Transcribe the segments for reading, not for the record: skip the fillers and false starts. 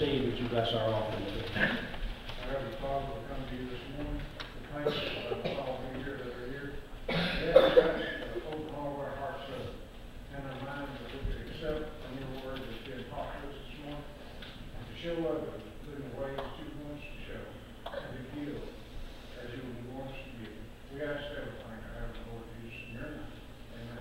Steve, would you bless our offering? Heavenly Father, we come to you this morning. We thank you for all of you here that are here. We ask you to open all of our hearts up and our minds that we could accept your word that's been taught to us this morning, and to show others in the way that you want us to show, and to give as you would want us to give. We ask everything to have the Lord Jesus in your name. Amen.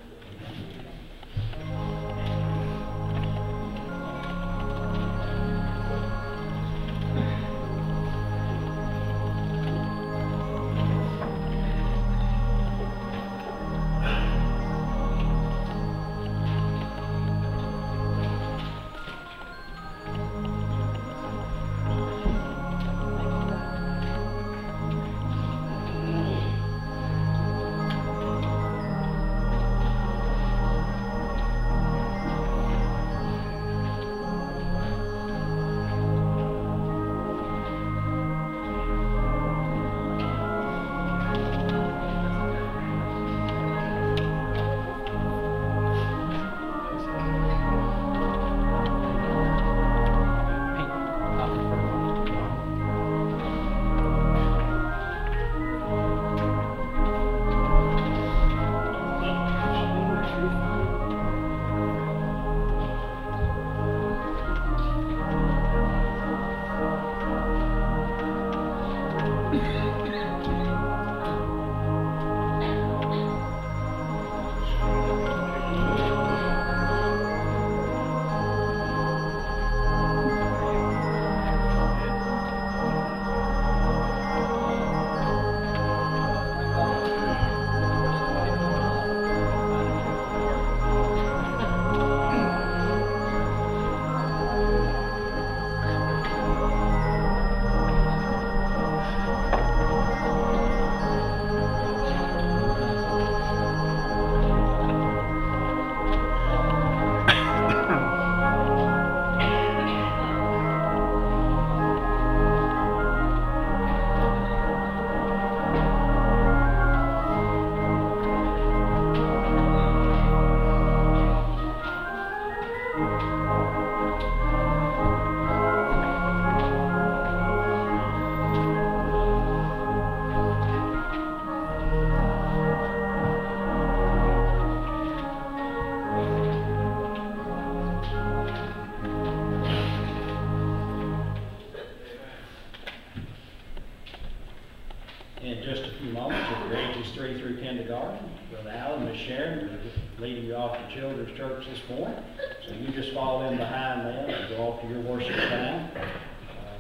In just a few moments, with ages 3 through kindergarten, Brother Alan, Miss Sharon, we're leading you off to Children's Church this morning. So you just fall in behind them and go off to your worship time.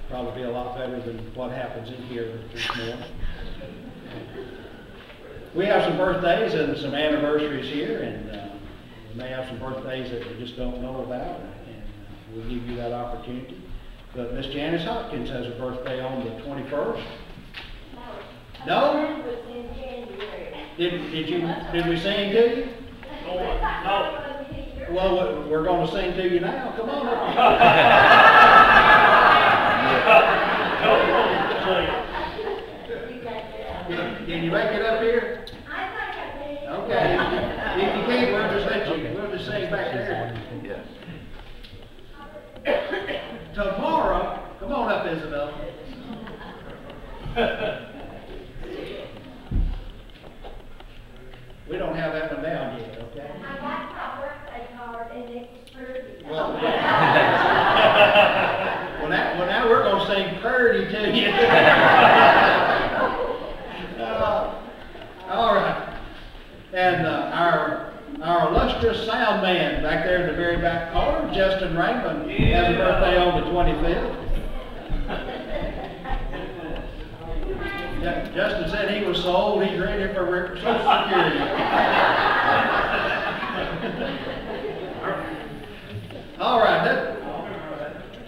Probably be a lot better than what happens in here this morning. We have some birthdays and some anniversaries here, and we may have some birthdays that we just don't know about, and we'll give you that opportunity. But Miss Janice Hopkins has a birthday on the 21st. No? Did we sing to you? No. Well, we're going to sing to you now. Come on up. Can you make it up here? Okay. If you can't, we'll just sing back there. Tomorrow, come on up, Isabel. We don't have that one down yet, okay? I got my birthday card and it's pretty. Well, now we're going to sing Purdy to you. All right. And our illustrious sound man back there in the very back corner, Justin Raymond, has a birthday on the 25th. Justin said he was so old he's ready for Social Security. All right,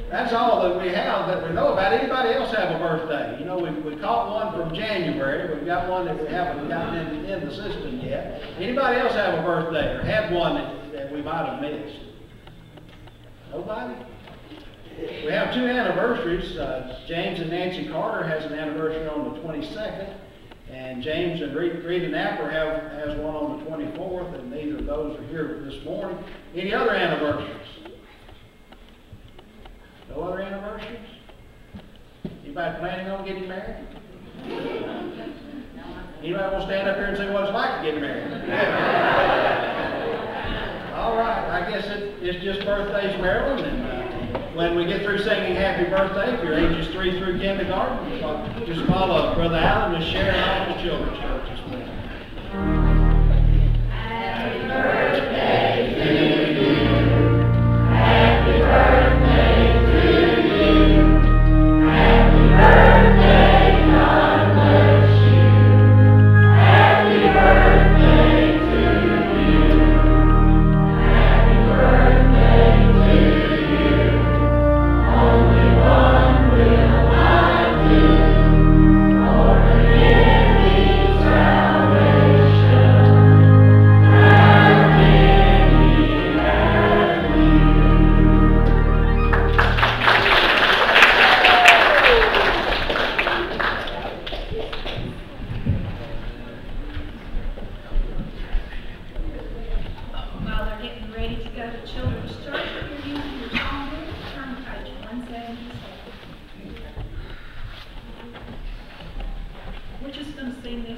that's all that we have that we know about. Anybody else have a birthday? You know, we caught one from January. We've got one that we haven't gotten in the system yet. Anybody else have a birthday or had one that we might have missed? Nobody? We have two anniversaries. James and Nancy Carter has an anniversary on the 22nd, and James and Rita Napper has one on the 24th, and neither of those are here this morning. Any other anniversaries? No other anniversaries? Anybody planning on getting married? Anybody want to stand up here and say what it's like to get married? All right, I guess it's just birthdays, Marilyn, and when we get through singing happy birthday, if you're ages 3 through kindergarten, just follow Brother Allen and share all the children's churches. Happy birthday to you. Happy birthday to you. Happy birthday, God bless you. Happy birthday to you. Happy birthday to you. Only one will I do. For the ending salvation. While they're getting ready to go to children's church, if you're using your songbook, turn to page 177. We're just going to sing this.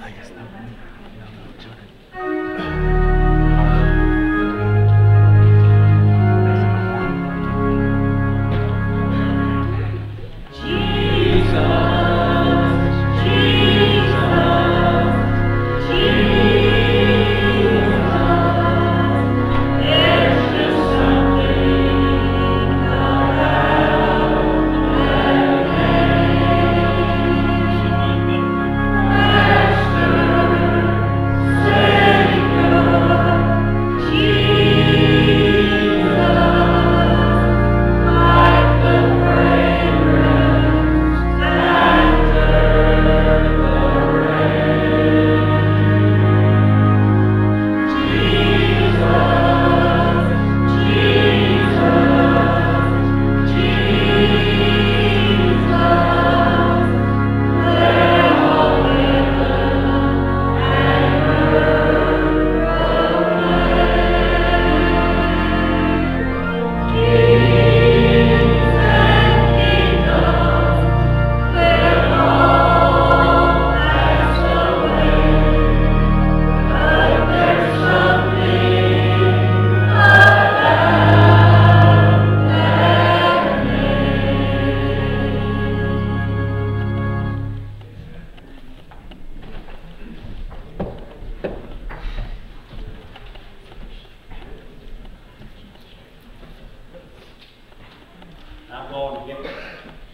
I'm going to get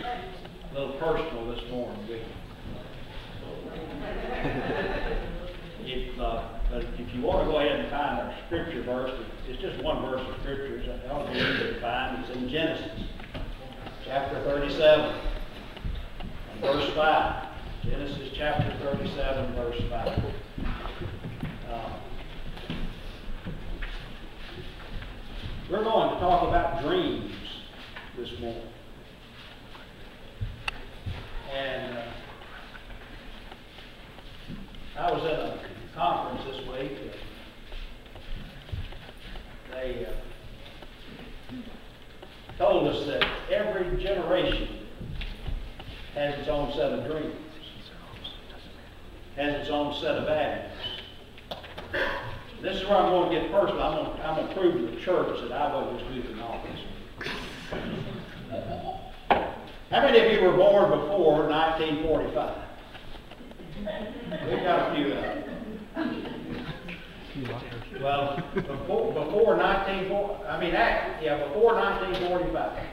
a little personal this morning with you. If you want to go ahead and find our scripture verse, it's just one verse of scripture. It's all easy to find. It's in Genesis, chapter 37, and verse 5. Genesis chapter 37, verse 5. We're going to talk about dreams this morning. And I was at a conference this week. They told us that every generation has its own set of dreams, has its own set of values. This is where I'm going to get personal. I'm going to prove to the church that I was good in all this. How many of you were born before 1945? We've got a few of them. Well, before 1945.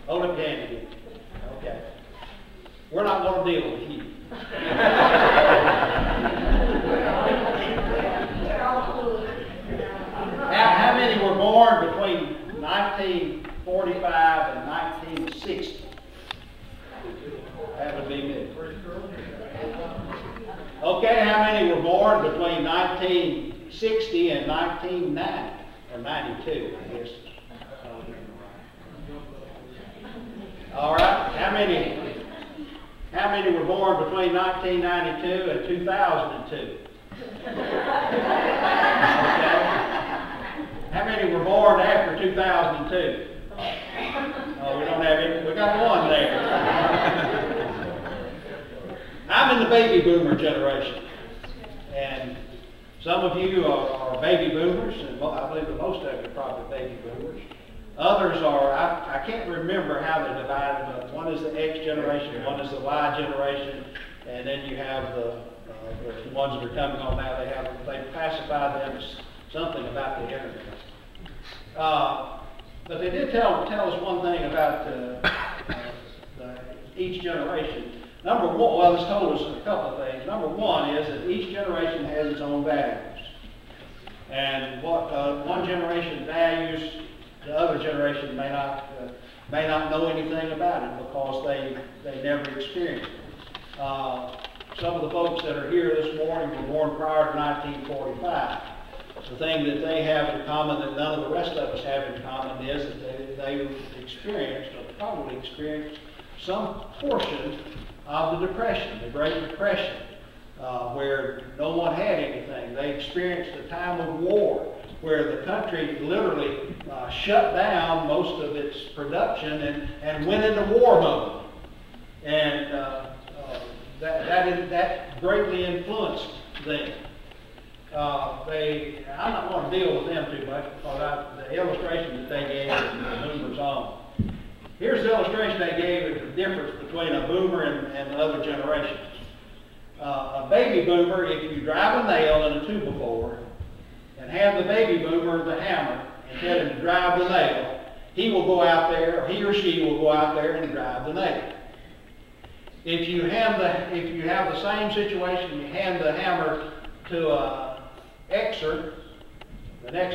Hold up your hand again. Okay. We're not going to deal with you. How many were born between 1945 and 1960? That would be me. Okay, how many were born between 1960 and 1990? Or 92, I guess. All right, how many were born between 1992 and 2002? Okay. How many were born after 2002? Oh, we don't have any. We got one there. I'm in the baby boomer generation. And some of you are baby boomers, and I believe that most of you are probably baby boomers. Others are, I can't remember how they're divided, but one is the X generation, one is the Y generation, and then you have the ones that are coming on now, they classify them as something about the internet. But they did tell us one thing about each generation. Number one, well, it's told us a couple of things. Number one is that each generation has its own values. And what one generation values, the other generation may not know anything about it because they never experienced it. Some of the folks that are here this morning were born prior to 1945. The thing that they have in common that none of the rest of us have in common is that they experienced, or probably experienced, some portion of the Depression, the Great Depression, where no one had anything. They experienced a time of war where the country literally shut down most of its production and went into war mode. And that greatly influenced them. I'm not going to deal with them too much because the illustration that they gave is the boomer's own. Here's the illustration they gave of the difference between a boomer and the other generations. A baby boomer, if you drive a nail in a 2x4 and have the baby boomer the hammer and tell him to drive the nail, he will go out there, or he or she will go out there and drive the nail. If you have the same situation, you hand the hammer to an Xer, the next